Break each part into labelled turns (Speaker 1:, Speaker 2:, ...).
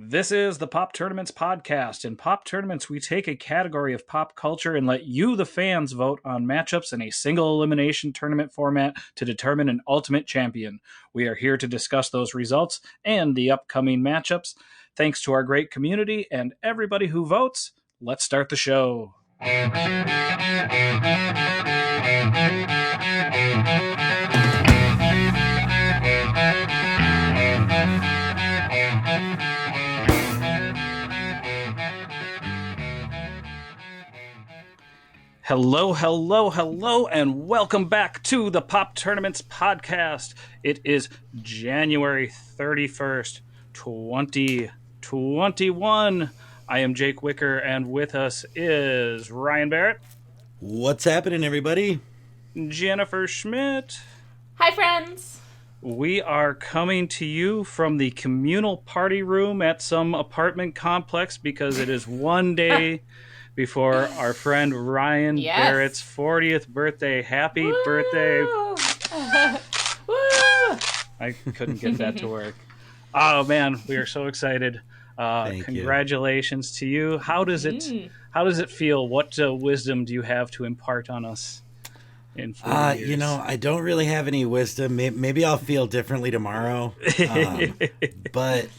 Speaker 1: This is the Pop Tournaments podcast. In Pop Tournaments, we take a category of pop culture and let you, the fans, vote on matchups in a single elimination tournament format to determine an ultimate champion. We are here to discuss those results and the upcoming matchups. Thanks to our great community and everybody who votes, let's start the show. Hello, and welcome back to the Pop Tournaments podcast. It is January 31st, 2021. I am Jake Wicker, and with us is Ryan Barrett.
Speaker 2: What's happening, everybody?
Speaker 1: Jennifer Schmidt.
Speaker 3: Hi, friends.
Speaker 1: We are coming to you from the communal party room at some apartment complex because it is one day before our friend Ryan Barrett's 40th birthday. Happy birthday.
Speaker 3: Woo!
Speaker 1: I couldn't get that to work. Oh, man, we are so excited. Congratulations to you. How does it feel? What wisdom do you have to impart on us in 40 years?
Speaker 2: I don't really have any wisdom. Maybe I'll feel differently tomorrow. But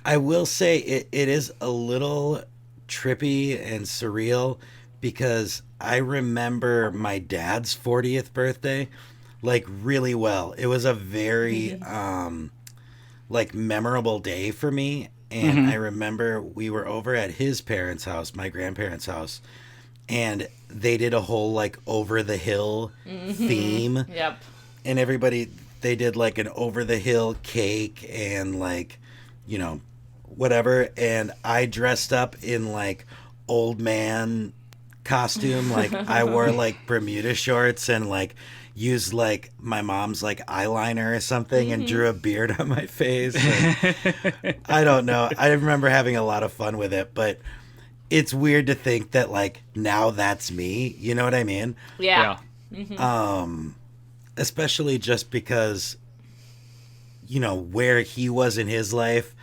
Speaker 2: I will say it is a little trippy and surreal because I remember my dad's 40th birthday like really well. It was a very memorable day for me, and I remember we were over at his parents' house, my grandparents' house, and they did a whole like over the hill theme.
Speaker 3: Yep.
Speaker 2: And they did like an over the hill cake and like, whatever, and I dressed up in like old man costume. Like I wore like Bermuda shorts and like used like my mom's like eyeliner or something and drew a beard on my face. I don't know. I remember having a lot of fun with it, but it's weird to think that like now that's me. You know what I mean?
Speaker 3: Yeah.
Speaker 2: Especially just because, where he was in his life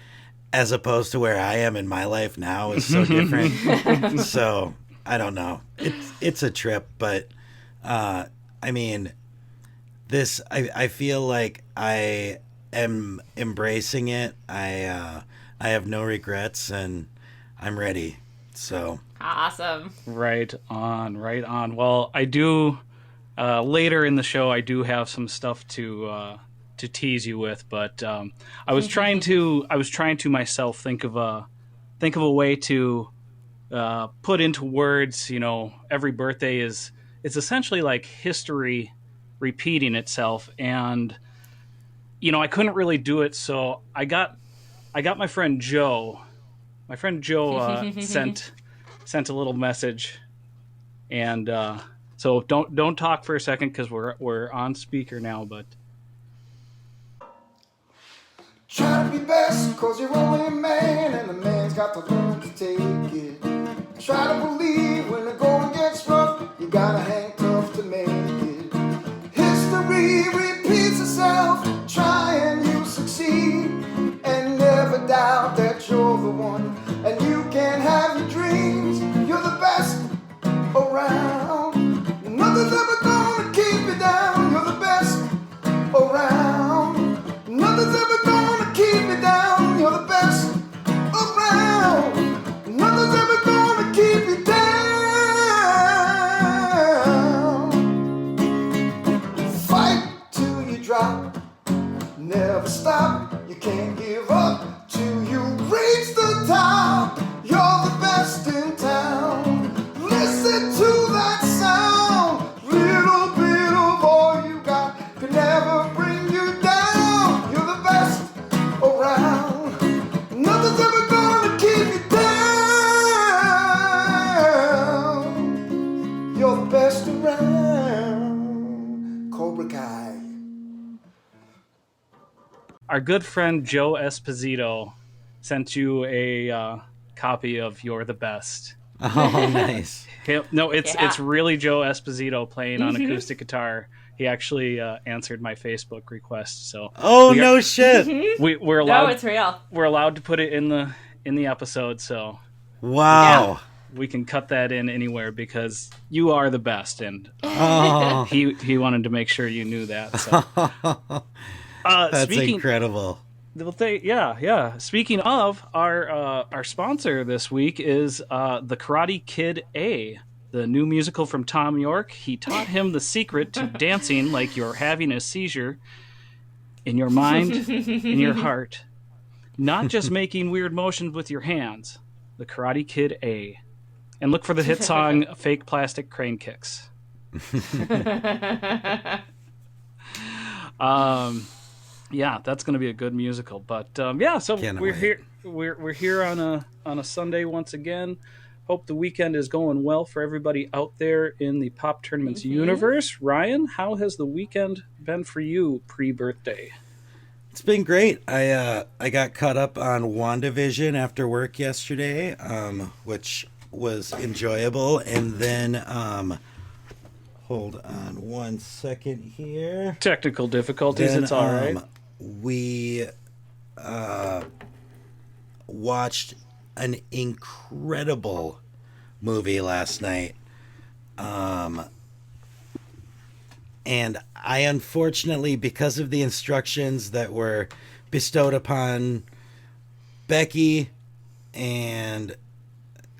Speaker 2: as opposed to where I am in my life now is so different. So I don't know. It's a trip, but I feel like I am embracing it. I have no regrets and I'm ready. So
Speaker 3: Awesome.
Speaker 1: Right on. Well, I do later in the show I do have some stuff to tease you with, but I was trying to myself think of a way to put into words. Every birthday is essentially like history repeating itself, and I couldn't really do it, so I got my friend Joe. My friend Joe sent a little message, and so don't talk for a second because we're on speaker now, but.
Speaker 4: Try to be best, cause you're only a man, and a man's got to learn to take it. Try to believe when the going gets rough, you gotta hang tough to make it. History repeats itself, try and you succeed. And never doubt that you're the one, and you can have your dreams. You're the best around. Nothing's ever gonna keep you down. You're the best around. Nothing's ever gonna keep you down. You're the best around. Nothing's ever gonna keep you down. Fight till you drop. Never stop. You can't give up till you reach the top. You're the best in town. Listen to that sound. Little bit of all you got can never bring you down. You're the best around. Nothing's ever gonna keep you down. You're the best around. Cobra Kai.
Speaker 1: Our good friend Joe Esposito sent you a copy of "You're the Best."
Speaker 2: Oh, nice.
Speaker 1: It's really Joe Esposito playing on acoustic guitar. He actually answered my Facebook request. So
Speaker 2: no shit.
Speaker 1: We're allowed.
Speaker 3: No, it's real.
Speaker 1: We're allowed to put it in the in the episode, so
Speaker 2: Wow.
Speaker 1: we can cut that in anywhere because you are the best, and
Speaker 2: Oh,
Speaker 1: he wanted to make sure you knew that. So.
Speaker 2: that's
Speaker 1: Speaking,
Speaker 2: incredible.
Speaker 1: yeah. Speaking of, our sponsor this week is the Karate Kid A, the new musical from Tom York. He taught him the secret to dancing like you're having a seizure in your mind, in your heart, not just making weird motions with your hands. The Karate Kid A, and look for the hit song "Fake Plastic Crane Kicks." Yeah, that's going to be a good musical. But yeah, so
Speaker 2: Can't
Speaker 1: we're
Speaker 2: wait.
Speaker 1: here. We're here on a Sunday once again. Hope the weekend is going well for everybody out there in the Pop Tournaments universe. Ryan, how has the weekend been for you pre-birthday?
Speaker 2: It's been great. I got caught up on WandaVision after work yesterday, which was enjoyable. And then, hold on one second here.
Speaker 1: Technical difficulties.
Speaker 2: Then,
Speaker 1: It's all right.
Speaker 2: We watched an incredible movie last night. And I unfortunately, because of the instructions that were bestowed upon Becky, and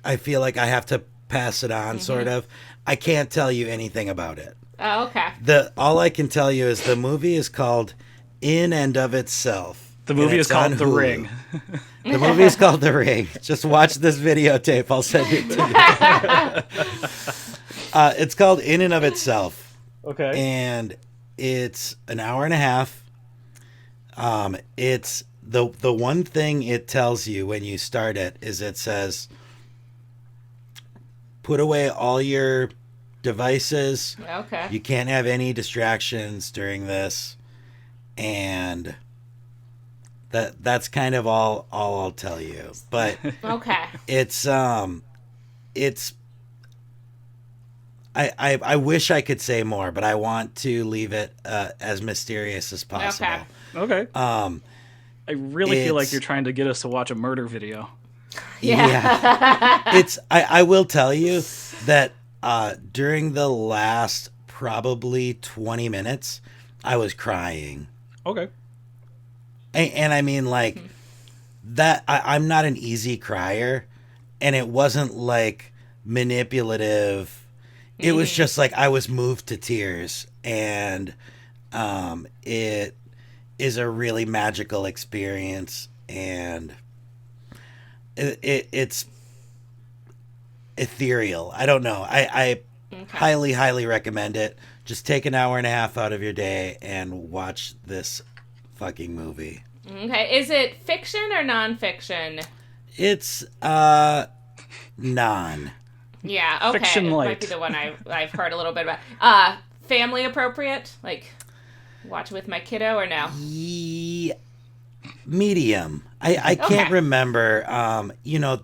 Speaker 2: I feel like I have to pass it on, sort of, I can't tell you anything about it.
Speaker 3: Oh, okay.
Speaker 2: All I can tell you is the movie is called In and of Itself.
Speaker 1: The movie
Speaker 2: and
Speaker 1: is
Speaker 2: it's
Speaker 1: called
Speaker 2: on
Speaker 1: The
Speaker 2: Hulu.
Speaker 1: Ring.
Speaker 2: The movie is called The Ring. Just watch this videotape. I'll send it to you. It's called In and of Itself.
Speaker 1: Okay.
Speaker 2: And it's an hour and a half. It's the one thing it tells you when you start it is it says, put away all your devices.
Speaker 3: Okay.
Speaker 2: You can't have any distractions during this. And that's kind of all I'll tell you. But
Speaker 3: Okay.
Speaker 2: it's I wish I could say more, but I want to leave it as mysterious as possible.
Speaker 1: Okay.
Speaker 2: Um,
Speaker 1: I really feel like
Speaker 2: it's-
Speaker 1: you're trying to get us to watch a murder video.
Speaker 2: yeah. It's I will tell you that during the last probably 20 minutes, I was crying.
Speaker 1: Okay.
Speaker 2: And I mean, like, that I'm not an easy crier, and it wasn't like manipulative. It was just like I was moved to tears, and it is a really magical experience, and it's ethereal. I don't know. I highly recommend it. Just take an hour and a half out of your day and watch this fucking movie.
Speaker 3: Okay. Is it fiction or nonfiction?
Speaker 2: It's non.
Speaker 3: Yeah. Okay.
Speaker 1: Fiction
Speaker 3: It
Speaker 1: light.
Speaker 3: might be the one I've heard a little bit about. Family appropriate? Like, watch with my kiddo or no?
Speaker 2: Medium. I can't
Speaker 3: Okay.
Speaker 2: remember.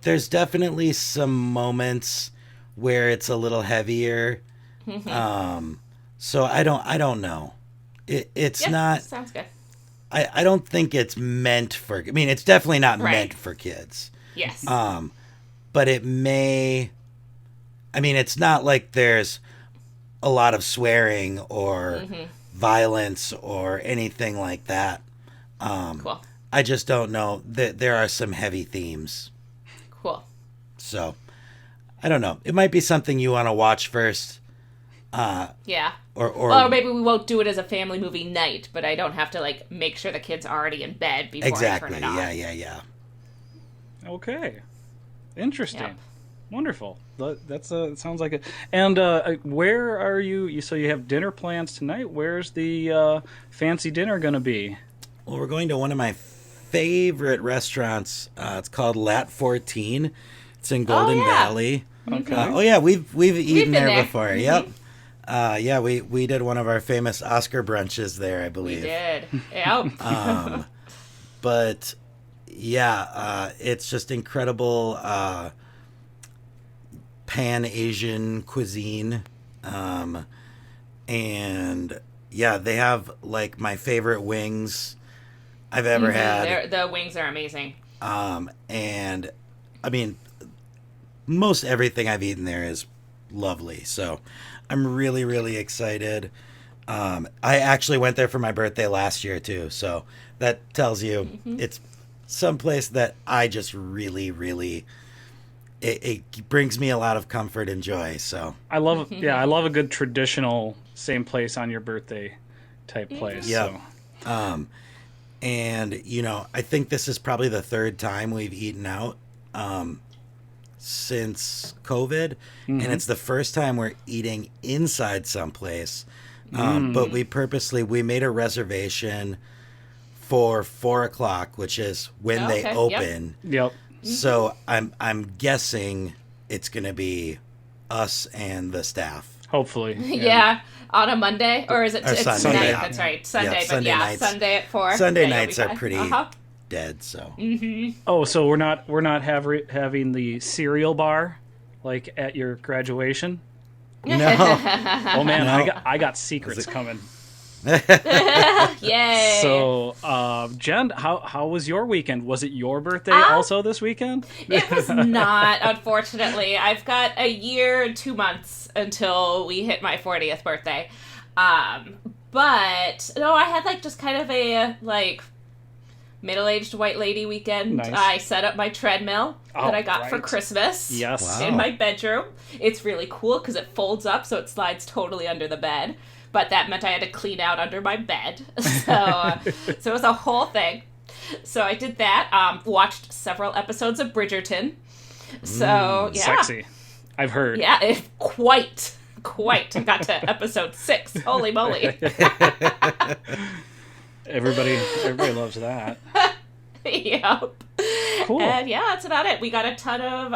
Speaker 2: There's definitely some moments where it's a little heavier. So I don't know. It's
Speaker 3: Yeah,
Speaker 2: not.
Speaker 3: Sounds good.
Speaker 2: I don't think it's meant for. I mean, it's definitely not
Speaker 3: Right.
Speaker 2: meant for kids.
Speaker 3: Yes.
Speaker 2: But it may. I mean, it's not like there's a lot of swearing or violence or anything like that.
Speaker 3: Cool.
Speaker 2: I just don't know. There are some heavy themes.
Speaker 3: Cool.
Speaker 2: So, I don't know. It might be something you want to watch first.
Speaker 3: Yeah.
Speaker 2: Or
Speaker 3: Or maybe we won't do it as a family movie night, but I don't have to, like, make sure the kid's already in bed before
Speaker 2: exactly.
Speaker 3: I turn it on.
Speaker 2: Yeah.
Speaker 1: Okay. Interesting.
Speaker 3: Yep.
Speaker 1: Wonderful. That's it sounds like it. And where are you? So you have dinner plans tonight. Where's the fancy dinner going to be?
Speaker 2: Well, we're going to one of my favorite restaurants. It's called Lat 14. It's in Golden
Speaker 3: yeah.
Speaker 2: Valley.
Speaker 1: Okay.
Speaker 2: We've eaten
Speaker 3: been
Speaker 2: there
Speaker 3: there.
Speaker 2: before. Yep. We did one of our famous Oscar brunches there, I
Speaker 3: We
Speaker 2: believe.
Speaker 3: did. Yep.
Speaker 2: But yeah, it's just incredible Pan-Asian cuisine. And yeah, they have like my favorite wings I've ever had.
Speaker 3: The wings are amazing.
Speaker 2: And I mean, most everything I've eaten there is lovely. So I'm really, really excited. I actually went there for my birthday last year too. So that tells you it's someplace that I just really, really, it brings me a lot of comfort and joy. So
Speaker 1: I love I love a good traditional same place on your birthday type place.
Speaker 2: Yeah.
Speaker 1: So.
Speaker 2: And, you know, I think this is probably the third time we've eaten out since COVID. And it's the first time we're eating inside someplace. But we made a reservation for 4:00, which is when they
Speaker 3: Okay,
Speaker 2: open.
Speaker 1: Yep.
Speaker 2: So I'm guessing it's going to be us and the staff.
Speaker 1: Hopefully.
Speaker 3: Yeah. On a Monday, or is it?
Speaker 2: Or
Speaker 3: It's
Speaker 2: Sunday.
Speaker 3: night.
Speaker 2: Yeah.
Speaker 3: That's right, Sunday. But
Speaker 2: Sunday
Speaker 3: yeah,
Speaker 2: nights.
Speaker 3: Sunday at 4.
Speaker 2: Sunday
Speaker 3: Yeah, you'll
Speaker 2: nights
Speaker 3: be
Speaker 2: are
Speaker 3: fine.
Speaker 2: pretty dead. So
Speaker 1: Oh, so we're not having the cereal bar like at your graduation?
Speaker 2: no.
Speaker 1: Oh man,
Speaker 2: No.
Speaker 1: I got secrets coming.
Speaker 3: Yay!
Speaker 1: So, Jen, how was your weekend? Was it your birthday
Speaker 3: Um,
Speaker 1: also this weekend?
Speaker 3: It was not, unfortunately. I've got a year and 2 months until we hit my 40th birthday. But no, I had like just kind of a like middle-aged white lady weekend.
Speaker 1: Nice.
Speaker 3: I set up my treadmill that I got for
Speaker 1: right.
Speaker 3: Christmas.
Speaker 1: Yes.
Speaker 2: Wow.
Speaker 3: In my bedroom. It's really cool because it folds up so it slides totally under the bed. But that meant I had to clean out under my bed. So it was a whole thing. So I did that. Watched several episodes of Bridgerton. So, yeah.
Speaker 1: Sexy. I've heard.
Speaker 3: Yeah, quite. I got to episode 6. Holy moly.
Speaker 1: Everybody loves that.
Speaker 3: Yep.
Speaker 1: Cool.
Speaker 3: And yeah, that's about it. We got a ton of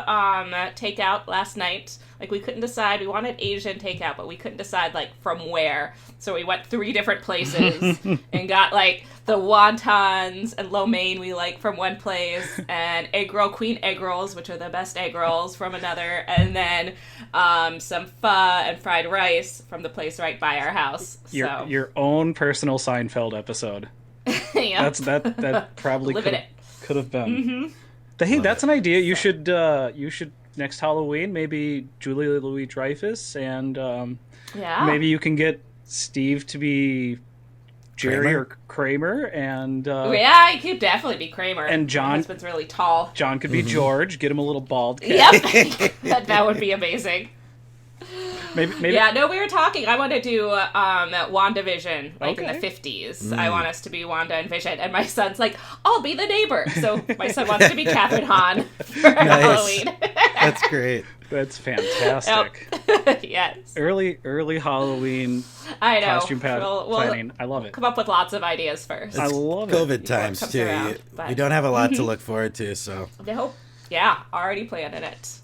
Speaker 3: takeout last night. Like, we couldn't decide. We wanted Asian takeout, but we couldn't decide, like, from where. So we went 3 different places and got, like, the wontons and lo mein we like from one place, and egg roll, queen egg rolls, which are the best egg rolls, from another, and then some pho and fried rice from the place right by our house. So
Speaker 1: Your own personal Seinfeld episode.
Speaker 3: yeah.
Speaker 1: That probably
Speaker 3: Living
Speaker 1: could have been.
Speaker 3: Mm-hmm.
Speaker 1: Hey, that's an idea. You should next Halloween maybe Julia Louis-Dreyfus and
Speaker 3: Yeah.
Speaker 1: maybe you can get Steve to be Jerry
Speaker 2: Kramer?
Speaker 1: or Kramer, and
Speaker 3: Yeah, he could definitely be Kramer.
Speaker 1: And John-
Speaker 3: My husband's really tall.
Speaker 1: John could be George. Get him a little bald kid.
Speaker 3: Yep. That would be amazing.
Speaker 1: Maybe.
Speaker 3: Yeah, no, we were talking. I want to do WandaVision, like in
Speaker 1: Okay.
Speaker 3: the 50s. I want us to be Wanda and Vision. And my son's like, I'll be the neighbor. So my son wants to be Catherine Hahn for Halloween.
Speaker 2: That's great.
Speaker 1: That's fantastic.
Speaker 3: Yes.
Speaker 1: Early Halloween
Speaker 3: I know.
Speaker 1: costume
Speaker 3: We'll
Speaker 1: planning. I love it.
Speaker 3: come up with lots of ideas first.
Speaker 1: I love it.
Speaker 2: COVID times
Speaker 3: comes
Speaker 2: too.
Speaker 3: around, but-
Speaker 2: We don't have a lot to look forward to, so
Speaker 3: Nope. Yeah, already planning it.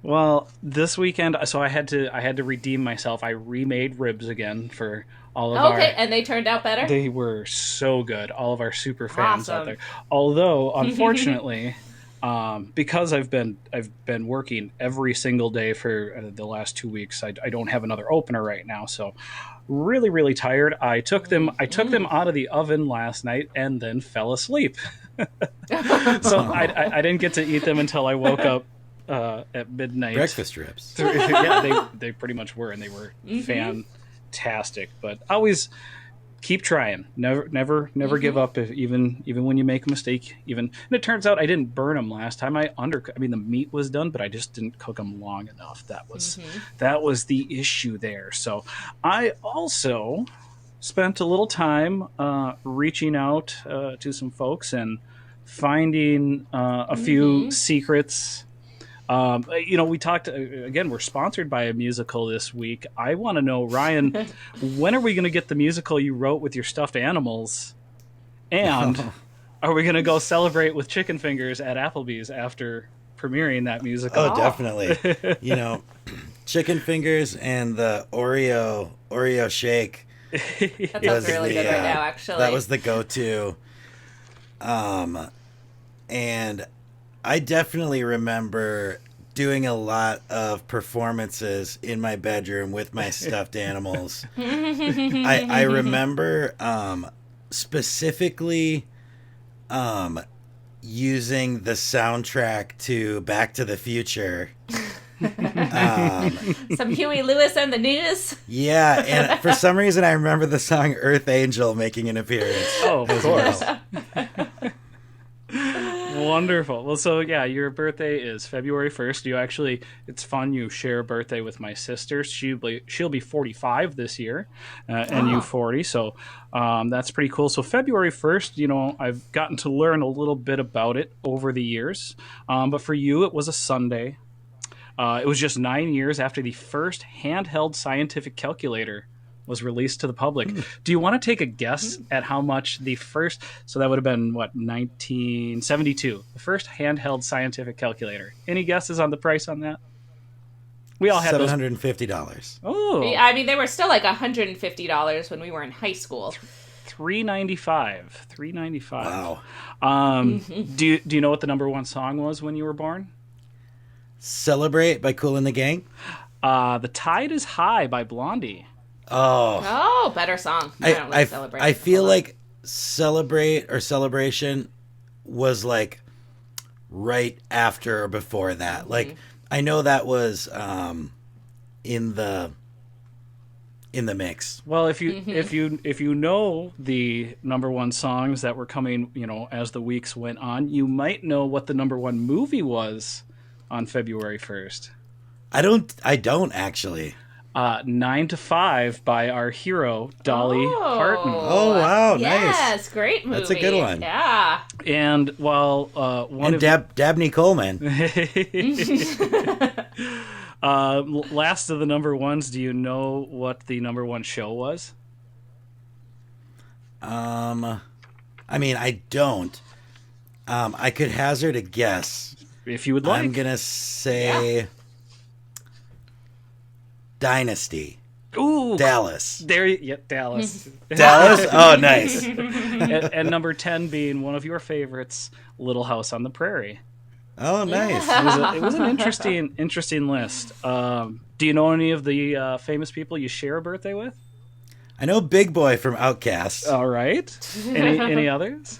Speaker 1: Well, this weekend, so I had to redeem myself. I remade ribs again for all of
Speaker 3: Okay,
Speaker 1: our.
Speaker 3: and they turned out better?
Speaker 1: They were so good. All of our super fans out
Speaker 3: Awesome.
Speaker 1: there. Although, unfortunately, because I've been working every single day for the last 2 weeks, I don't have another opener right now. So, really tired. I took them out of the oven last night and then fell asleep. So I didn't get to eat them until I woke up at midnight.
Speaker 2: breakfast ribs.
Speaker 1: Yeah, they pretty much were, and they were fantastic. But always keep trying. Never give up. If even when you make a mistake. And it turns out I didn't burn them last time. I mean, the meat was done, but I just didn't cook them long enough. That was the issue there. So I also spent a little time reaching out to some folks and finding a few secrets. We talked again. We're sponsored by a musical this week. I want to know, Ryan, when are we going to get the musical you wrote with your stuffed animals? And are we going to go celebrate with chicken fingers at Applebee's after premiering that musical?
Speaker 2: Oh, definitely. Chicken fingers and the Oreo shake.
Speaker 3: That sounds really good right now, actually.
Speaker 2: That was the go-to. And I definitely remember doing a lot of performances in my bedroom with my stuffed animals. I remember specifically using the soundtrack to Back to the Future.
Speaker 3: Some Huey Lewis and the News.
Speaker 2: Yeah, and for some reason I remember the song Earth Angel making an appearance.
Speaker 1: Oh, of
Speaker 2: as
Speaker 1: course.
Speaker 2: well.
Speaker 1: Wonderful. Well, so yeah, your birthday is February 1st. It's fun. You share a birthday with my sister. She'll be 45 this year, and you 40. So that's pretty cool. So February 1st, I've gotten to learn a little bit about it over the years. But for you, it was a Sunday. It was just 9 years after the first handheld scientific calculator was released to the public. Do you want to take a guess at how much the first, so that would have been, 1972, the first handheld scientific calculator. Any guesses on the price on that? We all had
Speaker 2: $750.
Speaker 1: Oh.
Speaker 3: I mean, they were still like $150 when we were in high school.
Speaker 1: $395.
Speaker 2: Wow.
Speaker 1: Do you know what the number one song was when you were born?
Speaker 2: Celebrate by Kool and the Gang?
Speaker 1: The Tide is High by Blondie.
Speaker 3: Oh, better song. I don't like Celebrate.
Speaker 2: I feel like Celebrate or Celebration was like right after or before that.
Speaker 3: Mm-hmm.
Speaker 2: Like I know that was in the mix.
Speaker 1: Well, if you know the number one songs that were coming, as the weeks went on, you might know what the number one movie was on February 1st.
Speaker 2: I don't actually.
Speaker 1: 9 to 5 by our hero Dolly Parton.
Speaker 2: Oh wow, nice.
Speaker 3: Yes, great movie.
Speaker 2: That's a good one.
Speaker 3: Yeah.
Speaker 1: And while
Speaker 2: Dabney Coleman.
Speaker 1: Last of the number ones, do you know what the number one show was?
Speaker 2: I mean, I don't. I could hazard a guess.
Speaker 1: If you would like.
Speaker 2: I'm gonna say Dynasty.
Speaker 1: Ooh,
Speaker 2: Dallas.
Speaker 1: Dallas.
Speaker 2: Dallas? Oh, nice.
Speaker 1: and number 10 being one of your favorites, Little House on the Prairie.
Speaker 2: Oh, nice.
Speaker 1: It was an interesting list. Do you know any of the famous people you share a birthday with?
Speaker 2: I know Big Boy from Outkast.
Speaker 1: All right. Any others?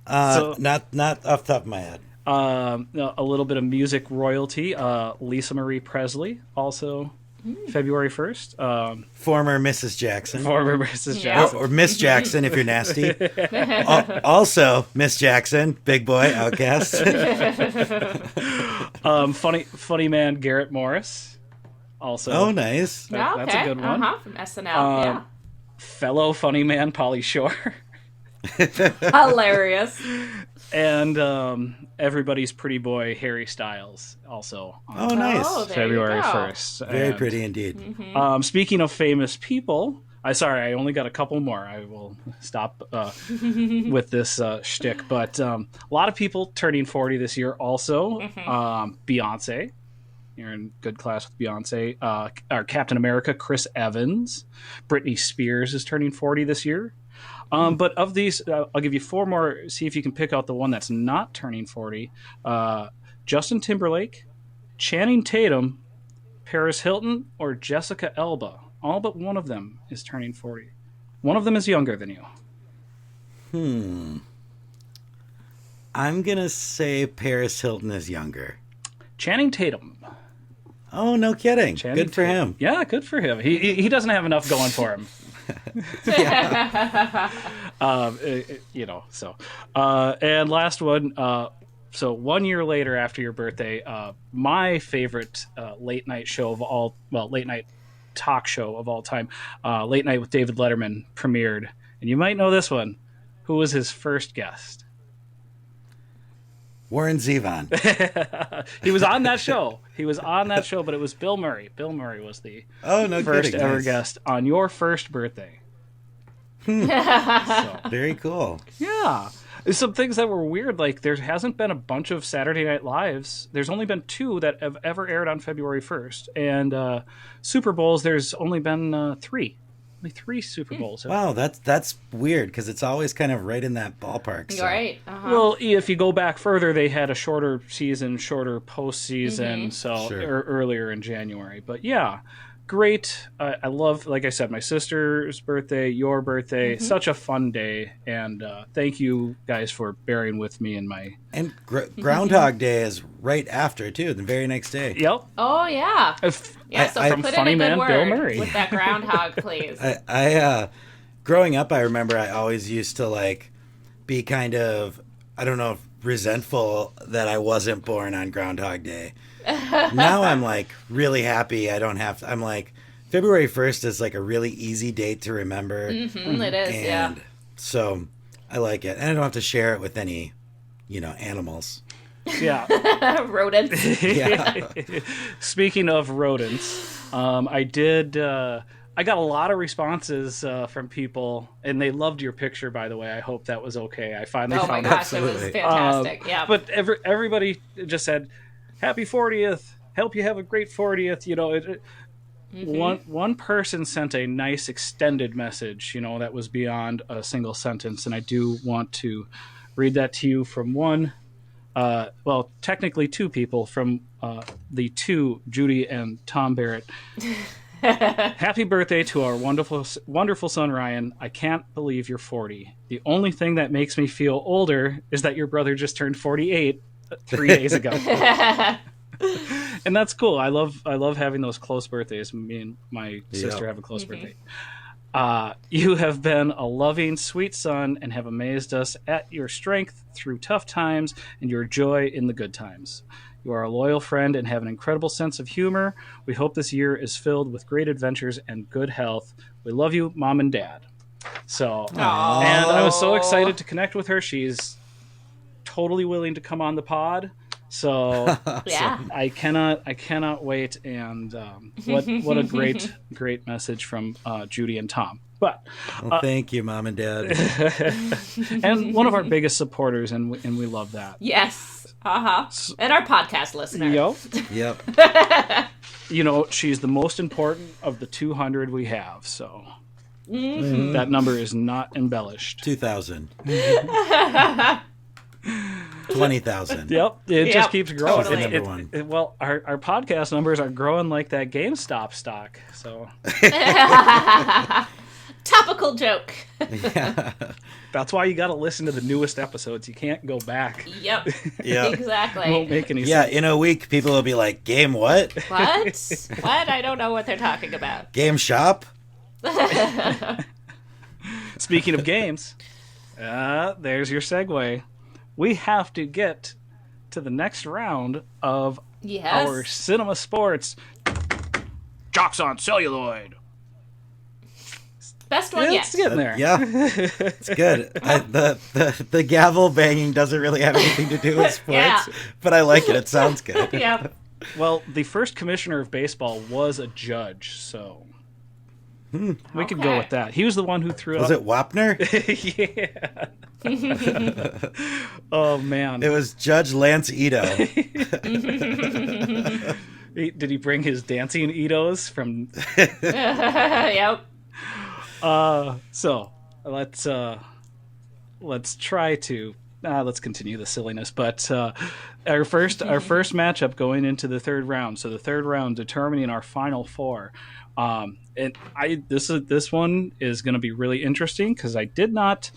Speaker 2: Not off the top of my head.
Speaker 1: A little bit of music royalty. Lisa Marie Presley, also February 1st.
Speaker 2: Former Mrs. Jackson.
Speaker 1: Former Mrs. Jackson.
Speaker 2: Or Miss Jackson if you're nasty. Also, Miss Jackson, Big Boy, Outkast.
Speaker 1: Funny man Garrett Morris. Also.
Speaker 2: Oh, nice.
Speaker 1: That's a good one.
Speaker 3: From SNL, yeah.
Speaker 1: Fellow funny man Pauly Shore.
Speaker 3: Hilarious.
Speaker 1: And everybody's pretty boy Harry Styles also on
Speaker 2: nice.
Speaker 1: February 1st.
Speaker 2: Very pretty indeed.
Speaker 1: Speaking of famous people, I only got a couple more. I will stop with this shtick. But a lot of people turning 40 this year also. Beyonce. You're in good class with Beyonce. Our Captain America, Chris Evans. Britney Spears is turning 40 this year. But of these, I'll give you four more. See if you can pick out the one that's not turning 40. Justin Timberlake, Channing Tatum, Paris Hilton, or Jessica Alba. All but one of them is turning 40. One of them is younger than you.
Speaker 2: I'm going to say Paris Hilton is younger.
Speaker 1: Channing Tatum.
Speaker 2: Oh, no kidding. Good for him.
Speaker 1: Yeah, good for him. He doesn't have enough going for him. And last one. So 1 year later after your birthday, my favorite late night talk show of all time, Late Night with David Letterman, premiered. And you might know this one. Who was his first guest?
Speaker 2: Warren Zevon.
Speaker 1: He was on that show. But it was Bill Murray. Bill Murray was the first ever guest on your first birthday.
Speaker 2: Very cool.
Speaker 1: Yeah. Some things that were weird, like there hasn't been a bunch of Saturday Night Lives. There's only been 2 that have ever aired on February 1st. And Super Bowls, there's only been 3. Only 3 Super Bowls.
Speaker 2: Wow, that's weird because it's always kind of right in that ballpark. So.
Speaker 3: Right.
Speaker 1: Well, if you go back further, they had a shorter season, shorter postseason, earlier in January. But yeah, great. I love, like I said, my sister's birthday, your birthday. Such a fun day, and thank you guys for bearing with me in my.
Speaker 2: And Groundhog Day is right after too, the very next day.
Speaker 1: Yep.
Speaker 3: Oh yeah. Yeah. So
Speaker 1: from
Speaker 3: put
Speaker 1: Funny
Speaker 3: in a good
Speaker 1: Man Bill
Speaker 3: word
Speaker 1: Murray.
Speaker 3: with that groundhog, please.
Speaker 2: I growing up, I remember I always used to like be kind of, I don't know, resentful that I wasn't born on Groundhog Day. Now I'm like really happy I don't have to, I'm like, February 1st is like a really easy date to remember.
Speaker 3: It is, yeah.
Speaker 2: And so I like it. And I don't have to share it with any, animals.
Speaker 1: Yeah.
Speaker 3: Rodents.
Speaker 2: Yeah.
Speaker 1: Speaking of rodents, I got a lot of responses from people, and they loved your picture, by the way. I hope that was okay. I finally
Speaker 3: Oh
Speaker 1: found
Speaker 3: my
Speaker 1: it.
Speaker 3: gosh, it was fantastic. Yeah.
Speaker 1: But everybody just said, "Happy 40th! Hope you have a great 40th." One person sent a nice extended message, that was beyond a single sentence, and I do want to read that to you from one. Well, technically two people, from the two, Judy and Tom Barrett. Happy birthday to our wonderful son Ryan. I can't believe you're 40. The only thing that makes me feel older is that your brother just turned 48 3 days ago. And that's cool. I love having those close birthdays. Me and my sister have a close birthday. You have been a loving, sweet son and have amazed us at your strength through tough times and your joy in the good times. You are a loyal friend and have an incredible sense of humor. We hope this year is filled with great adventures and good health. We love you, Mom and Dad. So, and I was so excited to connect with her. She's totally willing to come on the pod. So,
Speaker 3: Yeah.
Speaker 1: I cannot wait. And what a great message from Judy and Tom. But
Speaker 2: Well, thank you, Mom and Dad.
Speaker 1: and one of our biggest supporters, and we love that.
Speaker 3: Yes. And our podcast listener.
Speaker 2: Yep.
Speaker 1: She's the most important of the 200 we have. So that number is not embellished.
Speaker 2: 2,000. 20,000.
Speaker 1: Yep, it just keeps growing.
Speaker 3: Totally.
Speaker 2: Number one.
Speaker 1: Well, our podcast numbers are growing like that GameStop stock. So
Speaker 3: Topical joke.
Speaker 2: Yeah.
Speaker 1: that's why you got to listen to the newest episodes. You can't go back.
Speaker 3: Yep.
Speaker 2: Yeah.
Speaker 3: Exactly.
Speaker 1: Won't make any
Speaker 2: Yeah,
Speaker 1: sense.
Speaker 2: in a week, people will be like, game what?
Speaker 3: What? What? I don't know what they're talking about.
Speaker 2: Game shop?
Speaker 1: Speaking of games, there's your segue. We have to get to the next round of
Speaker 3: Yes.
Speaker 1: our cinema sports. Jocks on celluloid.
Speaker 3: Best one yet.
Speaker 1: It's getting there.
Speaker 2: Yeah. It's good. The gavel banging doesn't really have anything to do with sports,
Speaker 3: Yeah.
Speaker 2: but I like it. It sounds good.
Speaker 3: Yep.
Speaker 1: Well, the first commissioner of baseball was a judge, so we could go
Speaker 3: Okay.
Speaker 1: with that. He was the one who threw
Speaker 2: Was
Speaker 1: up.
Speaker 2: it Wapner?
Speaker 1: Yeah. Oh man.
Speaker 2: It was Judge Lance Ito.
Speaker 1: Did he bring his dancing Itos from?
Speaker 3: Yep.
Speaker 1: So let's try to let's continue the silliness. But our first matchup going into the third round. So the third round determining our final four. And this one is going to be really interesting because I did not.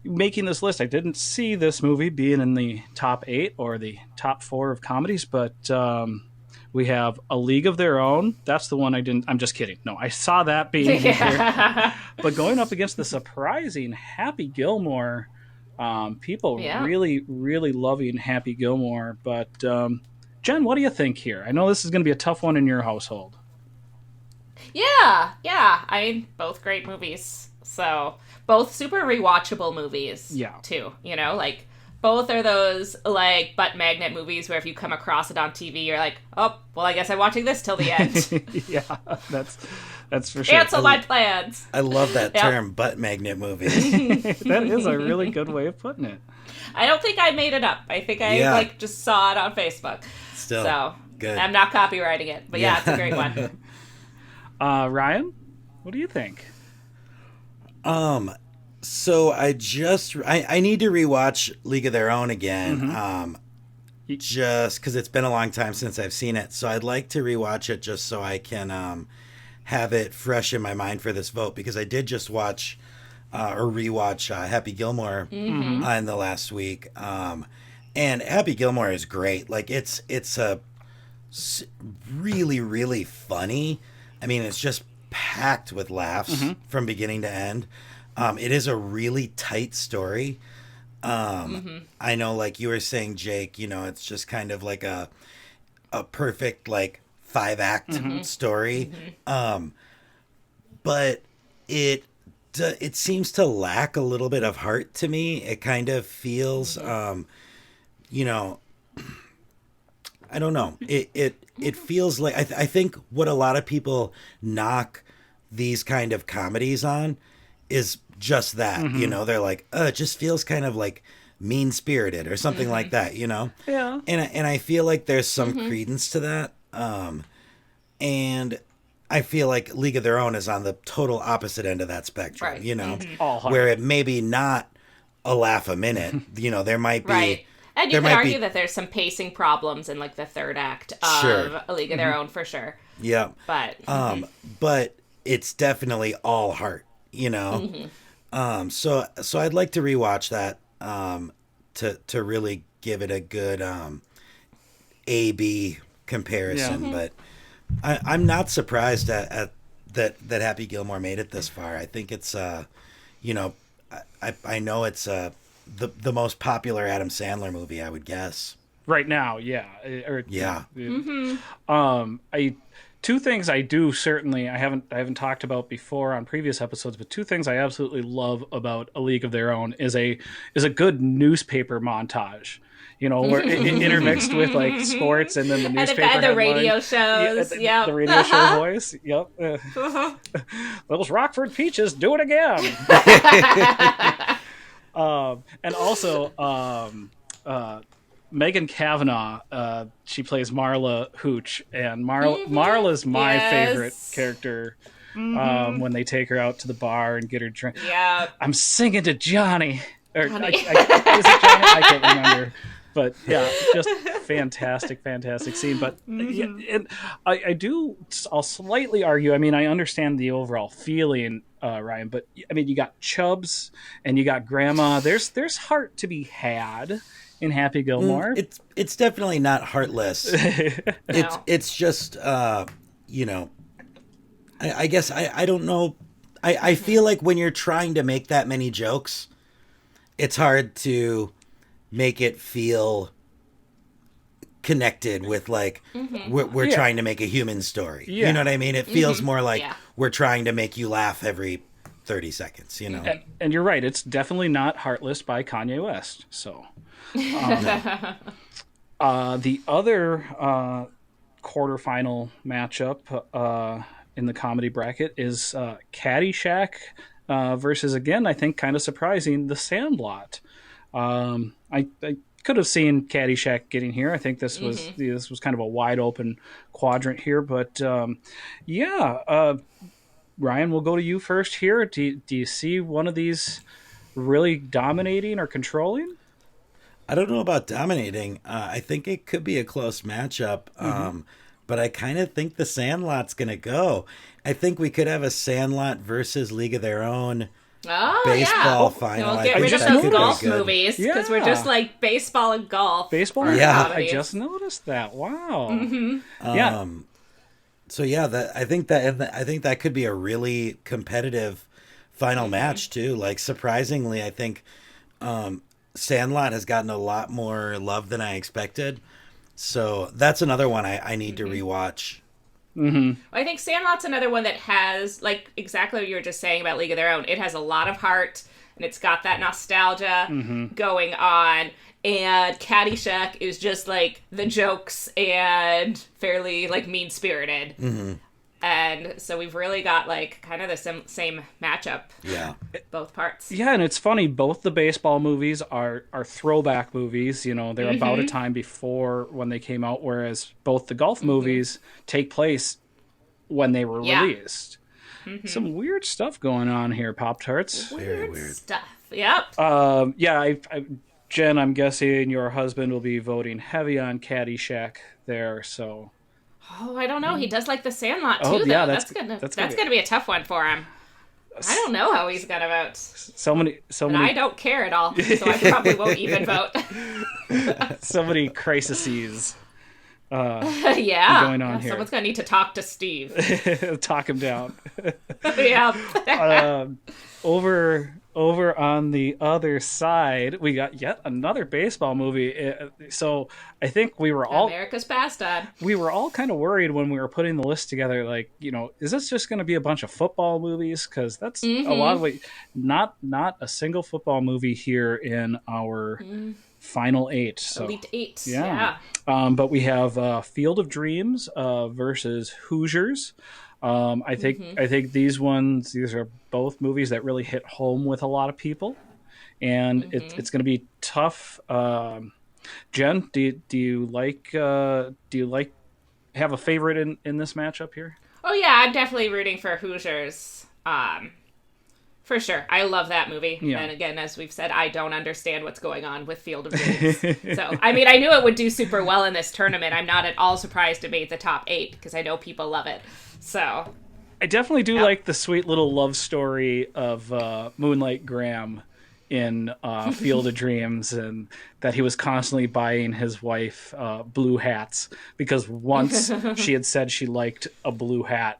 Speaker 1: Making this list, I didn't see this movie being in the top 8 or the top 4 of comedies, but we have A League of Their Own. That's the one I didn't. I'm just kidding. No, I saw that being here. But going up against the surprising Happy Gilmore, people really, really loving Happy Gilmore. But Jen, what do you think here? I know this is going to be a tough one in your household.
Speaker 3: Yeah. I mean, both great movies. So, both super rewatchable movies.
Speaker 1: Yeah.
Speaker 3: Too. Like, both are those, like, butt magnet movies where if you come across it on TV, you're like, oh, well, I guess I'm watching this till the end.
Speaker 1: Yeah, that's for sure.
Speaker 3: Cancel my plans.
Speaker 2: I love that term, butt magnet movie.
Speaker 1: That is a really good way of putting it.
Speaker 3: I don't think I made it up. I think I, just saw it on Facebook.
Speaker 2: Still,
Speaker 3: So,
Speaker 2: good.
Speaker 3: I'm not copywriting it. But yeah, it's a great one.
Speaker 1: Ryan, what do you think?
Speaker 2: So I need to rewatch League of Their Own again. just because it's been a long time since I've seen it. So I'd like to rewatch it just so I can have it fresh in my mind for this vote, because I did just watch or rewatch Happy Gilmore in the last week. And Happy Gilmore is great. Like it's a really, really funny. I mean, it's just packed with laughs from beginning to end. It is a really tight story. I know, like you were saying, Jake, you know, it's just kind of like a perfect, like, 5-act story. But it seems to lack a little bit of heart to me. It kind of feels, you know, I don't know. It feels like, I think what a lot of people knock these kind of comedies on is just that, you know, they're like, it just feels kind of like mean-spirited or something like that, you know?
Speaker 1: Yeah.
Speaker 2: And I feel like there's some credence to that. And I feel like League of Their Own is on the total opposite end of that spectrum,
Speaker 3: Right.
Speaker 2: you know?
Speaker 1: All heart.
Speaker 2: Where it may be not a laugh a minute, you know, there might be...
Speaker 3: Right. And you
Speaker 2: there
Speaker 3: could
Speaker 2: might
Speaker 3: argue
Speaker 2: be-
Speaker 3: that there's some pacing problems in, like, the third act of
Speaker 2: Sure.
Speaker 3: A League of Their Own, for sure.
Speaker 2: Yeah.
Speaker 3: But
Speaker 2: But it's definitely all heart, you know? So I'd like to rewatch that to really give it a good A-B comparison. But I'm not surprised at that Happy Gilmore made it this far. I think it's you know, I know it's the most popular Adam Sandler movie, I would guess.
Speaker 1: Right now, yeah.
Speaker 2: Yeah.
Speaker 1: Two things I do certainly I haven't talked about before on previous episodes, but two things I absolutely love about A League of Their Own is a good newspaper montage. You know, where intermixed with like sports and then the newspaper
Speaker 3: and the
Speaker 1: headline.
Speaker 3: radio shows.
Speaker 1: Yeah, the radio show voice. Yep. Those Rockford Peaches do it again. And also, Megan Kavanaugh, she plays Marla Hooch, and Marla's my favorite character. When they take her out to the bar and get her drink.
Speaker 3: Yeah.
Speaker 1: I'm singing to Johnny. Or is it Johnny? I can't remember. But yeah, just fantastic scene. But yeah, and I'll slightly argue. I mean, I understand the overall feeling, Ryan, but I mean, you got Chubbs and you got Grandma. There's heart to be had in Happy Gilmore.
Speaker 2: It's definitely not heartless.
Speaker 3: No.
Speaker 2: It's just you know, I guess I don't know. I feel like when you're trying to make that many jokes, it's hard to make it feel connected with, like, we're trying to make a human story.
Speaker 1: Yeah.
Speaker 2: You know what I mean? It feels more like
Speaker 3: Yeah.
Speaker 2: we're trying to make you laugh every 30 seconds, you know?
Speaker 1: And you're right. It's definitely not Heartless by Kanye West. So the other quarterfinal matchup in the comedy bracket is Caddyshack versus, again, I think kind of surprising, The Sandlot. I could have seen Caddyshack getting here. I think this was kind of a wide open quadrant here, but Ryan, we'll go to you first here. Do you see one of these really dominating or controlling?
Speaker 2: I don't know about dominating. I think it could be a close matchup, but I kind of think The Sandlot's going to go. I think we could have a Sandlot versus League of Their Own baseball final.
Speaker 3: We'll get rid of those golf movies because we're just like baseball and golf.
Speaker 1: Baseball?
Speaker 2: Yeah.
Speaker 1: I just noticed that. Wow.
Speaker 2: So yeah, I think that could be a really competitive final match too. Like, surprisingly, I think Sandlot has gotten a lot more love than I expected. So that's another one I need to rewatch.
Speaker 3: I think Sandlot's another one that has, like, exactly what you were just saying about League of Their Own. It has a lot of heart, and it's got that nostalgia going on. And Caddyshack is just, like, the jokes and fairly, like, mean-spirited. And so we've really got, like, kind of the same matchup.
Speaker 2: Yeah.
Speaker 3: Both parts.
Speaker 1: Yeah, and it's funny, both the baseball movies are throwback movies. You know, they're about a time before when they came out, whereas both the golf movies take place when they were released. Some weird stuff going on here, Pop-Tarts.
Speaker 2: Very weird
Speaker 3: Stuff. Yep.
Speaker 1: I Jen, I'm guessing your husband will be voting heavy on Caddyshack there, so...
Speaker 3: Oh, I don't know. He does like The Sandlot too,
Speaker 1: Oh,
Speaker 3: though.
Speaker 1: yeah,
Speaker 3: That's gonna be a tough one for him. I don't know how he's gonna vote.
Speaker 1: So many.
Speaker 3: And I don't care at all, so I probably won't even vote.
Speaker 1: So many crises
Speaker 3: Yeah.
Speaker 1: going on here.
Speaker 3: Someone's gonna need to talk to Steve.
Speaker 1: Talk him down.
Speaker 3: Yeah.
Speaker 1: Over on the other side, we got yet another baseball movie. So I think
Speaker 3: America's pastime.
Speaker 1: we were all kind of worried when we were putting the list together. Like, is this just going to be a bunch of football movies? Because that's a lot of not a single football movie here in our final 8. So
Speaker 3: Elite 8.
Speaker 1: yeah. But we have Field of Dreams versus Hoosiers. I think these are both movies that really hit home with a lot of people, and it's going to be tough. Jen, do you like have a favorite in this matchup here?
Speaker 3: Oh yeah, I'm definitely rooting for Hoosiers. For sure. I love that movie.
Speaker 1: Yeah.
Speaker 3: And again, as we've said, I don't understand what's going on with Field of Dreams. So, I mean, I knew it would do super well in this tournament. I'm not at all surprised it made the top 8 because I know people love it. So,
Speaker 1: I definitely do like the sweet little love story of Moonlight Graham in Field of Dreams, and that he was constantly buying his wife blue hats because once she had said she liked a blue hat.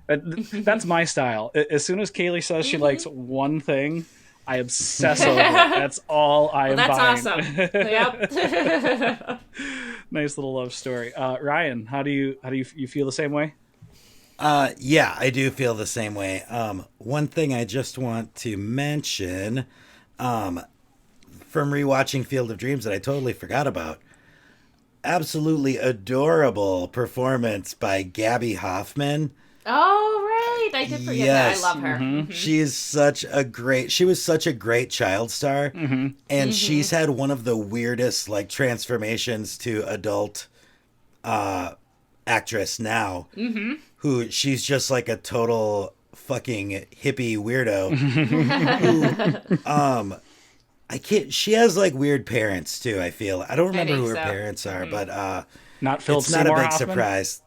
Speaker 1: That's my style. As soon as Kaylee says she likes one thing, I obsess over it. That's all I am
Speaker 3: that's
Speaker 1: buying.
Speaker 3: awesome. Yep.
Speaker 1: Nice little love story. Ryan, how do you feel the same way?
Speaker 2: Yeah, I do feel the same way. One thing I just want to mention, from rewatching Field of Dreams that I totally forgot about, absolutely adorable performance by Gabby Hoffman.
Speaker 3: Oh, right. I did forget that. I love her.
Speaker 1: Mm-hmm.
Speaker 2: She was such a great child star. And she's had one of the weirdest transformations to adult actress now. Who she's just like a total fucking hippie weirdo. She has weird parents too, I feel. I don't remember who her parents are, but
Speaker 1: Not Philip
Speaker 2: it's not
Speaker 1: Seymour
Speaker 2: a big
Speaker 1: Hoffman?
Speaker 2: surprise.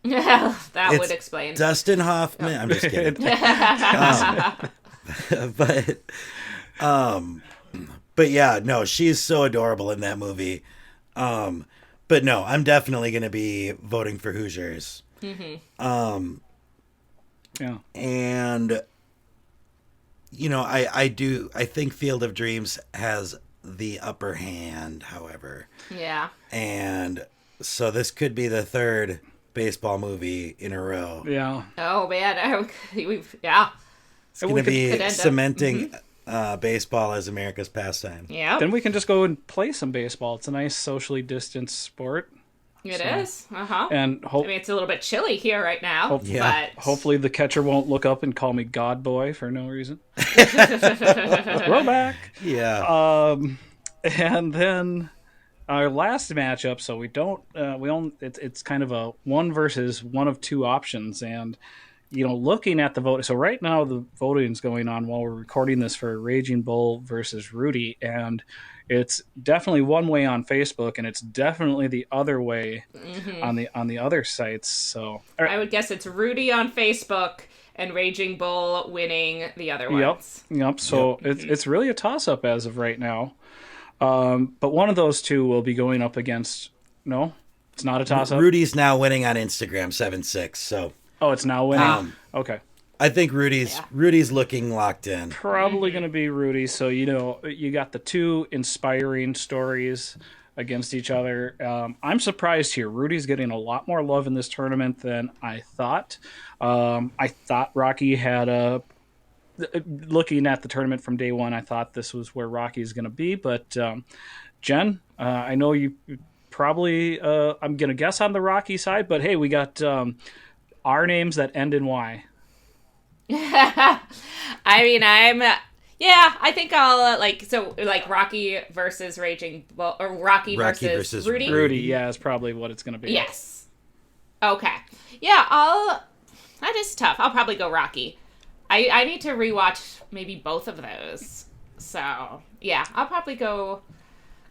Speaker 3: Yeah, that
Speaker 2: It's
Speaker 3: would explain.
Speaker 2: Dustin Hoffman. I'm just kidding. But yeah, no, she's so adorable in that movie. But no, I'm definitely going to be voting for Hoosiers.
Speaker 1: Yeah.
Speaker 2: And I think Field of Dreams has the upper hand, however.
Speaker 3: Yeah.
Speaker 2: And so this could be the third baseball movie in a row.
Speaker 1: Yeah.
Speaker 3: Oh, man. Yeah.
Speaker 2: It's going to
Speaker 3: could
Speaker 2: be
Speaker 3: end up-
Speaker 2: cementing baseball as America's pastime.
Speaker 3: Yeah.
Speaker 1: Then we can just go and play some baseball. It's a nice socially distanced sport.
Speaker 3: It is. Uh-huh.
Speaker 1: And
Speaker 3: I mean, it's a little bit chilly here right now,
Speaker 2: Yeah.
Speaker 3: but...
Speaker 1: hopefully the catcher won't look up and call me God Boy for no reason. Throwback.
Speaker 2: Yeah.
Speaker 1: And then our last matchup, so it's kind of a one versus one of two options. And, looking at the vote, so right now the voting is going on while we're recording this for Raging Bull versus Rudy. And it's definitely one way on Facebook, and it's definitely the other way on the other sites. So
Speaker 3: I would guess it's Rudy on Facebook and Raging Bull winning the other ones.
Speaker 1: Yep. So it's really a toss-up as of right now. But one of those two will be going up against... No, it's not a toss-up?
Speaker 2: Rudy's now winning on Instagram 7-6, so...
Speaker 1: Oh, it's now winning? Okay.
Speaker 2: I think Rudy's looking locked in.
Speaker 1: Probably going to be Rudy. So, you got the two inspiring stories against each other. I'm surprised here. Rudy's getting a lot more love in this tournament than I thought. I thought Rocky had looking at the tournament from day one, I thought this was where Rocky's going to be. But, Jen, I know you probably, I'm going to guess on the Rocky side, but hey, we got our names that end in Y.
Speaker 3: I mean, I think I'll Rocky versus Raging Bull, or Rocky versus Rudy.
Speaker 1: Rudy, yeah, is probably what it's going to be.
Speaker 3: Yes. Okay. Yeah, that is tough. I'll probably go Rocky. I need to rewatch maybe both of those. So, yeah, I'll probably go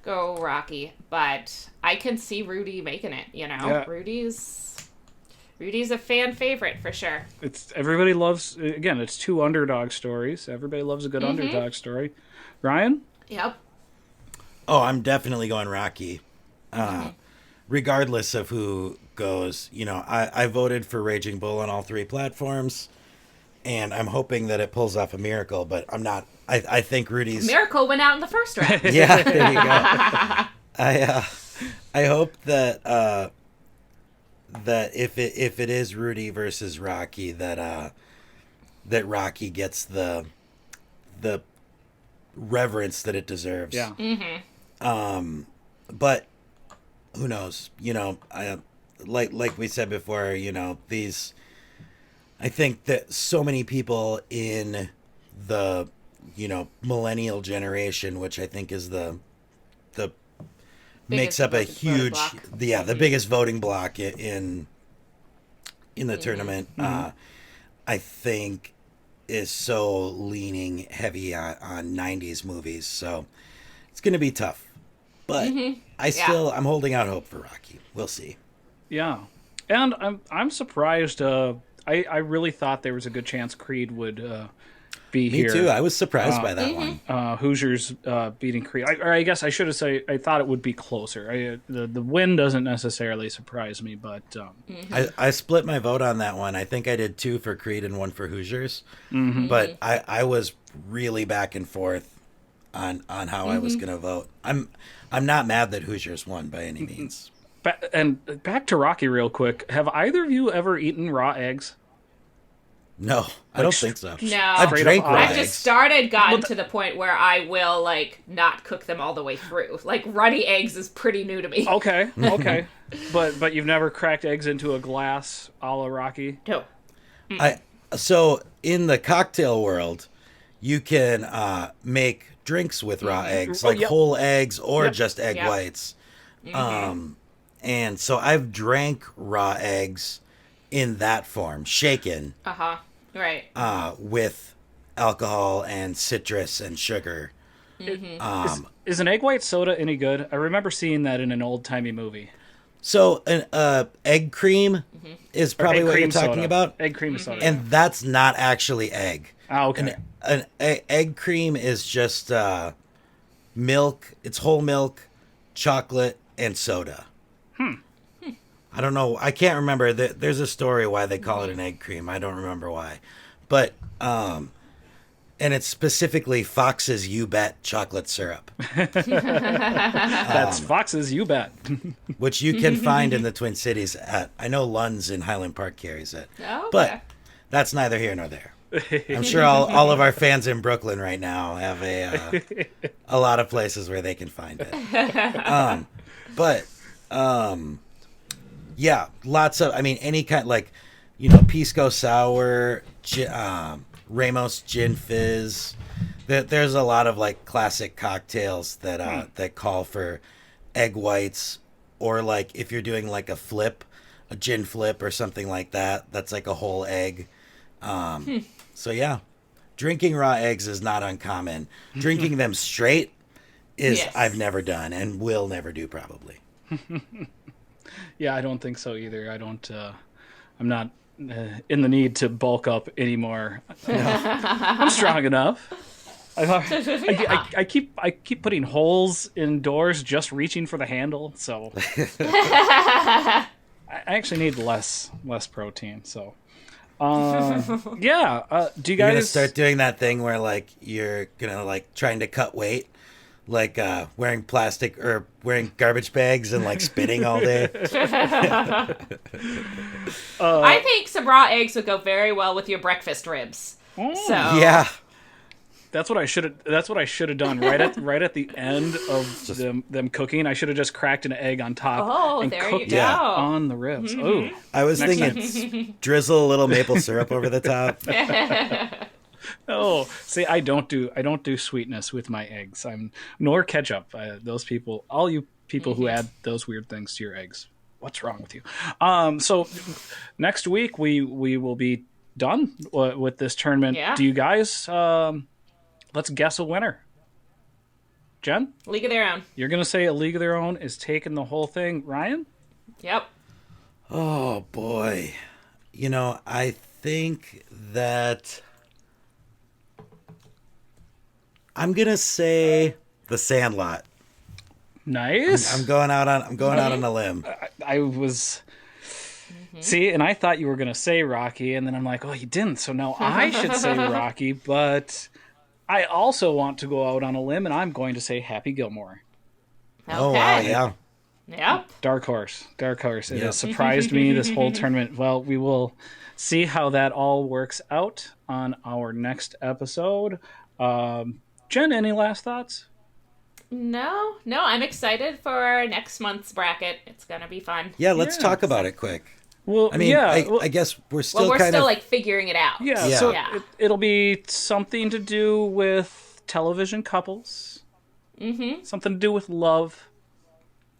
Speaker 3: go Rocky, but I can see Rudy making it,
Speaker 1: Yeah.
Speaker 3: Rudy's a fan favorite for sure.
Speaker 1: Everybody loves, again, it's two underdog stories. Everybody loves a good underdog story. Ryan?
Speaker 3: Yep.
Speaker 2: Oh, I'm definitely going Rocky. Regardless of who goes, I voted for Raging Bull on all three platforms, and I'm hoping that it pulls off a miracle, but I'm not. I think Rudy's...
Speaker 3: Miracle went out in the first round.
Speaker 2: Yeah, there you go. I hope that that if it is Rudy versus Rocky, that Rocky gets the reverence that it deserves.
Speaker 1: Yeah.
Speaker 2: But who knows? Like we said before, these. I think that so many people in the millennial generation, which I think is the makes up a huge the biggest voting block in the tournament. I think is so leaning heavy on 90s movies, so it's going to be tough. But I'm holding out hope for Rocky. We'll see.
Speaker 1: Yeah, and I'm surprised. I really thought there was a good chance Creed would be
Speaker 2: Me
Speaker 1: here.
Speaker 2: too. I was surprised by that one.
Speaker 1: Hoosiers beating Creed. I guess I should have said I thought it would be closer. The win doesn't necessarily surprise me, but
Speaker 2: I split my vote on that one. I think I did 2 for Creed and 1 for Hoosiers. But I was really back and forth on how I was going to vote. I'm not mad that Hoosiers won by any means.
Speaker 1: and back to Rocky real quick. Have either of you ever eaten raw eggs?
Speaker 2: No, I don't think so.
Speaker 3: No.
Speaker 2: I've drank raw
Speaker 3: I've
Speaker 2: eggs.
Speaker 3: just gotten to the point where I will, not cook them all the way through. Runny eggs is pretty new to me.
Speaker 1: Okay. But you've never cracked eggs into a glass a la Rocky?
Speaker 3: No.
Speaker 2: So in the cocktail world, you can make drinks with raw eggs, whole eggs or just egg whites. And so I've drank raw eggs in that form, shaken.
Speaker 3: Right.
Speaker 2: With alcohol and citrus and sugar.
Speaker 1: Is an egg white soda any good? I remember seeing that in an old-timey movie.
Speaker 2: So an egg cream is probably what you're talking about.
Speaker 1: Egg cream soda.
Speaker 2: And that's not actually egg.
Speaker 1: Oh, okay.
Speaker 2: An egg cream is just milk. It's whole milk, chocolate, and soda. I don't know. I can't remember. There's a story why they call it an egg cream. I don't remember why. But, and it's specifically Fox's You Bet chocolate syrup.
Speaker 1: That's Fox's You Bet.
Speaker 2: Which you can find in the Twin Cities I know Lund's in Highland Park carries it.
Speaker 3: Oh, okay.
Speaker 2: But that's neither here nor there. I'm sure all of our fans in Brooklyn right now have a lot of places where they can find it. Yeah, lots of, any kind, Pisco Sour, Ramos Gin Fizz. There's a lot of, classic cocktails that call for egg whites, or, if you're doing, a flip, a gin flip or something like that, that's, a whole egg. So, yeah, drinking raw eggs is not uncommon. Drinking them straight is I've never done and will never do, probably.
Speaker 1: Yeah, I don't think so either. I'm not in the need to bulk up anymore. I'm strong enough. I keep putting holes in doors just reaching for the handle, so I actually need less protein. So, do you guys?
Speaker 2: You're gonna start doing that thing where you're gonna trying to cut weight. Wearing plastic or wearing garbage bags and spitting all day.
Speaker 3: I think some raw eggs would go very well with your breakfast ribs. So
Speaker 2: Yeah,
Speaker 1: that's what I should have done right at the end of them cooking. I should have just cracked an egg on top and
Speaker 3: there
Speaker 1: cooked
Speaker 3: you go.
Speaker 1: it on the ribs. Oh,
Speaker 2: I was thinking drizzle a little maple syrup over the top.
Speaker 1: Oh, see, I don't do sweetness with my eggs. Nor ketchup. Those people, all you people who add those weird things to your eggs, what's wrong with you? So next week we will be done with this tournament.
Speaker 3: Yeah.
Speaker 1: Do you guys? Let's guess a winner. Jen,
Speaker 3: League of Their Own.
Speaker 1: you're gonna say A League of Their Own is taking the whole thing. Ryan,
Speaker 3: Yep.
Speaker 2: Oh boy. I think that I'm gonna say The Sandlot.
Speaker 1: nice.
Speaker 2: I'm going out on a limb.
Speaker 1: I was. See, and I thought you were gonna say Rocky, and then I'm like, oh, you didn't. So now I should say Rocky, but I also want to go out on a limb, and I'm going to say Happy Gilmore.
Speaker 3: Okay.
Speaker 2: Oh wow, yeah.
Speaker 3: Yep.
Speaker 1: Dark Horse. Dark Horse. It
Speaker 2: Yep.
Speaker 1: has surprised me this whole tournament. Well, we will see how that all works out on our next episode. Jen, any last thoughts?
Speaker 3: No, I'm excited for next month's bracket. It's gonna be fun.
Speaker 2: Yeah, let's
Speaker 1: Yeah.
Speaker 2: talk about it quick.
Speaker 1: Well,
Speaker 2: I mean,
Speaker 1: yeah.
Speaker 2: I guess we're still
Speaker 3: Well, we're
Speaker 2: kind
Speaker 3: still
Speaker 2: of
Speaker 3: like figuring it out.
Speaker 1: Yeah,
Speaker 2: Yeah.
Speaker 1: so
Speaker 3: Yeah.
Speaker 1: it'll be something to do with television couples.
Speaker 3: Mm-hmm.
Speaker 1: Something to do with love.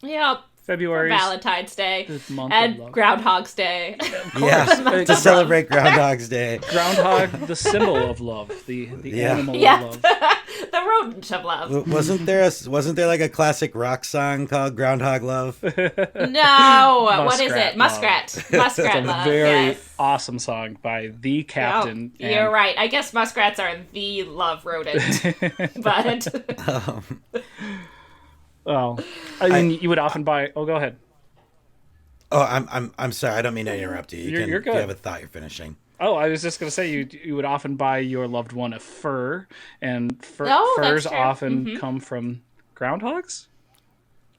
Speaker 3: Yep.
Speaker 1: February.
Speaker 3: Valentine's Day
Speaker 1: This month of
Speaker 3: and
Speaker 1: love.
Speaker 3: Groundhog's Day.
Speaker 2: yeah to celebrate Groundhog's Day.
Speaker 1: Groundhog, the symbol of love, the
Speaker 2: Yeah.
Speaker 1: animal
Speaker 3: Yeah.
Speaker 1: of love.
Speaker 3: The rodent of love.
Speaker 2: Wasn't there like a classic rock song called Groundhog Love?
Speaker 3: No, what is
Speaker 1: Muskrat
Speaker 3: it? Muskrat. Muskrat
Speaker 1: It's a
Speaker 3: love.
Speaker 1: very
Speaker 3: Yes.
Speaker 1: awesome song by the Captain.
Speaker 3: Oh, you're right. I guess muskrats are the love rodent, but
Speaker 1: Well, I mean, you would often buy. Oh, go ahead.
Speaker 2: Oh, I'm sorry. I don't mean to interrupt you.
Speaker 1: You're
Speaker 2: If you
Speaker 1: good.
Speaker 2: have a thought, you're finishing.
Speaker 1: Oh, I was just gonna say you would often buy your loved one a fur, and
Speaker 3: Oh, that's
Speaker 1: furs
Speaker 3: true.
Speaker 1: often come from groundhogs.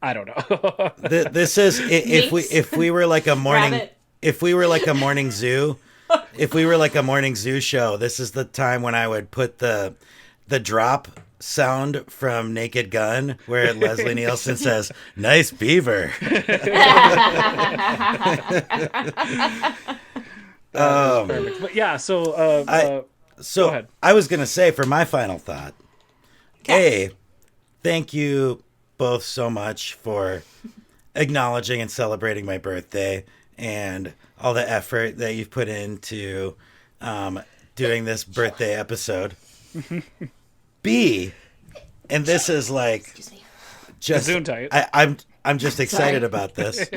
Speaker 1: I don't know.
Speaker 2: This is if we were like a morning
Speaker 3: Rabbit.
Speaker 2: if we were like a morning zoo show. This is the time when I would put the drop sound from Naked Gun where Leslie Nielsen says, "Nice beaver."
Speaker 1: Perfect. But yeah, so go
Speaker 2: So
Speaker 1: ahead.
Speaker 2: I was gonna say for my final thought, thank you both so much for acknowledging and celebrating my birthday and all the effort that you've put into doing this birthday episode. B, and this is like
Speaker 3: excuse me.
Speaker 2: just
Speaker 1: Gesundheit.
Speaker 2: I'm just excited about this.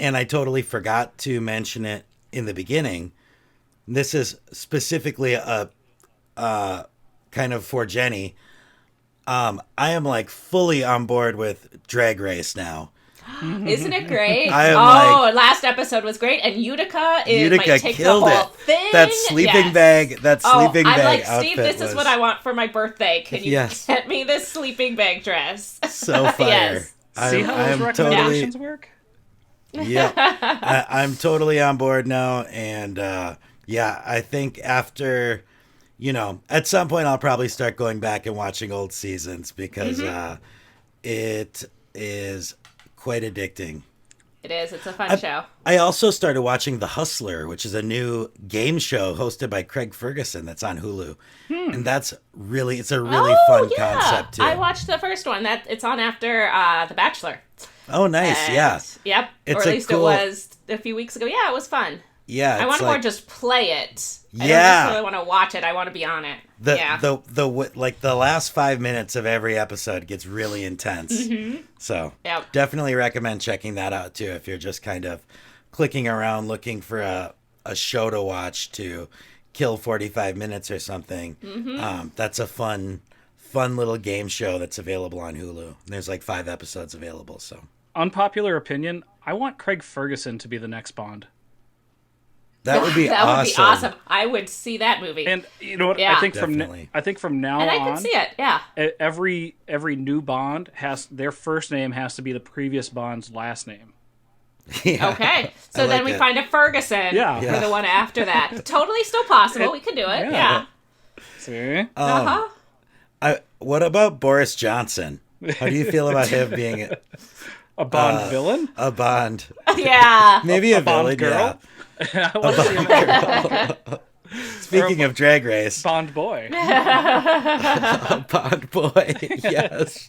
Speaker 2: And I totally forgot to mention it in the beginning. This is specifically a kind of for Jenny. I am like fully on board with Drag Race now.
Speaker 3: Isn't it great?
Speaker 2: I am
Speaker 3: last episode was great, and Utica
Speaker 2: Utica
Speaker 3: might take
Speaker 2: killed
Speaker 3: the whole
Speaker 2: it.
Speaker 3: thing.
Speaker 2: That sleeping
Speaker 3: Yes.
Speaker 2: bag. That sleeping
Speaker 3: I'm
Speaker 2: bag
Speaker 3: like,
Speaker 2: outfit
Speaker 3: Steve, this
Speaker 2: was
Speaker 3: is what I want for my birthday. Can you
Speaker 2: Yes.
Speaker 3: get me this sleeping bag dress?
Speaker 2: so fire.
Speaker 3: Yes.
Speaker 1: See how those
Speaker 2: I'm
Speaker 1: recommendations work?
Speaker 2: Yeah, I'm totally on board now, and I think after, at some point I'll probably start going back and watching old seasons because it is quite addicting.
Speaker 3: It is. It's a fun show.
Speaker 2: I also started watching The Hustler, which is a new game show hosted by Craig Ferguson that's on Hulu, and it's a really fun concept too.
Speaker 3: I watched the first one. That it's on after The Bachelor.
Speaker 2: Oh, nice,
Speaker 3: And-
Speaker 2: yeah.
Speaker 3: Yep.
Speaker 2: It's
Speaker 3: or at
Speaker 2: a
Speaker 3: least
Speaker 2: cool-
Speaker 3: it was a few weeks ago. Yeah, it was fun.
Speaker 2: Yeah,
Speaker 3: I want to
Speaker 2: like,
Speaker 3: more just play it. I don't
Speaker 2: Yeah.
Speaker 3: necessarily want to watch it. I want to be on it.
Speaker 2: the last 5 minutes of every episode gets really intense. So
Speaker 3: Yep.
Speaker 2: definitely recommend checking that out too if you're just kind of clicking around looking for a show to watch to kill 45 minutes or something. That's a fun little game show that's available on Hulu. There's like 5 episodes available. So
Speaker 1: Unpopular opinion, I want Craig Ferguson to be the next Bond.
Speaker 2: that would be
Speaker 3: That
Speaker 2: awesome.
Speaker 3: would be awesome. I would see that movie.
Speaker 1: And you know what?
Speaker 3: Yeah.
Speaker 1: I think
Speaker 2: Definitely.
Speaker 1: from now
Speaker 3: And I
Speaker 1: on,
Speaker 3: can see it. Yeah.
Speaker 1: every new Bond has their first name has to be the previous Bond's last name.
Speaker 2: Yeah.
Speaker 3: Okay. So
Speaker 2: I
Speaker 3: then
Speaker 2: like
Speaker 3: we
Speaker 2: it.
Speaker 3: find a Ferguson
Speaker 1: Yeah.
Speaker 3: for the one after that. Totally still possible. We could do it. Yeah.
Speaker 1: See?
Speaker 2: What about Boris Johnson? How do you feel about him being
Speaker 1: A Bond villain?
Speaker 2: a Bond?
Speaker 3: Yeah.
Speaker 2: Maybe a
Speaker 1: Bond
Speaker 2: villain,
Speaker 1: girl?
Speaker 2: yeah.
Speaker 1: I want to see him as a
Speaker 2: Speaking of Drag Race,
Speaker 1: Bond boy.
Speaker 2: Bond boy, yes.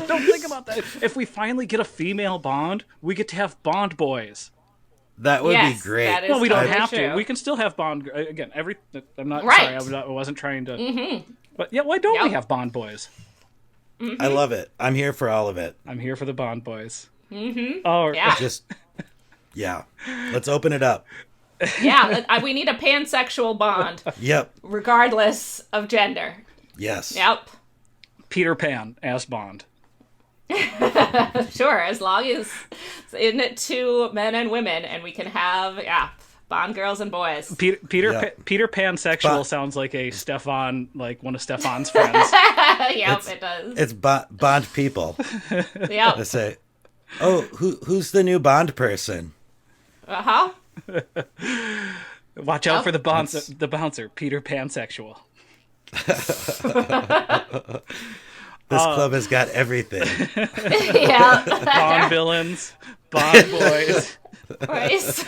Speaker 1: Don't think about that. If we finally get a female Bond, we get to have Bond boys.
Speaker 2: That would
Speaker 3: Yes,
Speaker 2: be great.
Speaker 3: that is
Speaker 1: Well, we don't
Speaker 3: totally
Speaker 1: have to.
Speaker 3: true.
Speaker 1: We can still have Bond. Again, I'm not
Speaker 3: Right.
Speaker 1: sorry. I wasn't trying to. But yeah, why don't we
Speaker 3: Yep.
Speaker 1: have Bond boys?
Speaker 2: I love it. I'm here for all of it.
Speaker 1: I'm here for the Bond boys. Oh,
Speaker 3: Yeah.
Speaker 2: Just, yeah. Let's open it up.
Speaker 3: Yeah, we need a pansexual Bond,
Speaker 2: Yep.
Speaker 3: regardless of gender.
Speaker 2: Yes.
Speaker 3: Yep.
Speaker 1: Peter Pan as Bond.
Speaker 3: Sure, as long as it's in it to men and women, and we can have, Bond girls and boys.
Speaker 2: Yeah.
Speaker 1: Peter Pansexual
Speaker 2: But-
Speaker 1: sounds like a Stefan, like one of Stefan's friends.
Speaker 3: Yep, it does.
Speaker 2: It's Bond people. They
Speaker 3: Yep.
Speaker 2: say, "Oh, who's the new Bond person?"
Speaker 3: Uh-huh.
Speaker 1: Watch out
Speaker 3: Yep.
Speaker 1: for the bouncer, Peter Pansexual.
Speaker 2: This club has got everything.
Speaker 3: Yeah.
Speaker 1: Bond villains, Bond boys.
Speaker 3: Boys.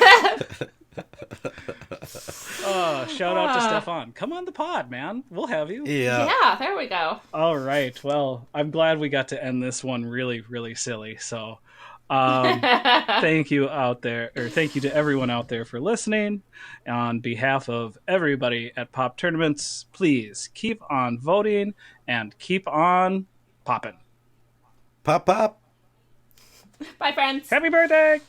Speaker 1: Shout out to Stefan. Come on the pod, man. We'll have you.
Speaker 2: Yeah.
Speaker 3: Yeah, there we go.
Speaker 1: All right. Well, I'm glad we got to end this one really, really silly. So, thank you to everyone out there for listening. On behalf of everybody at Pop Tournaments, please keep on voting and keep on popping.
Speaker 2: Pop pop.
Speaker 3: Bye, friends.
Speaker 1: Happy birthday!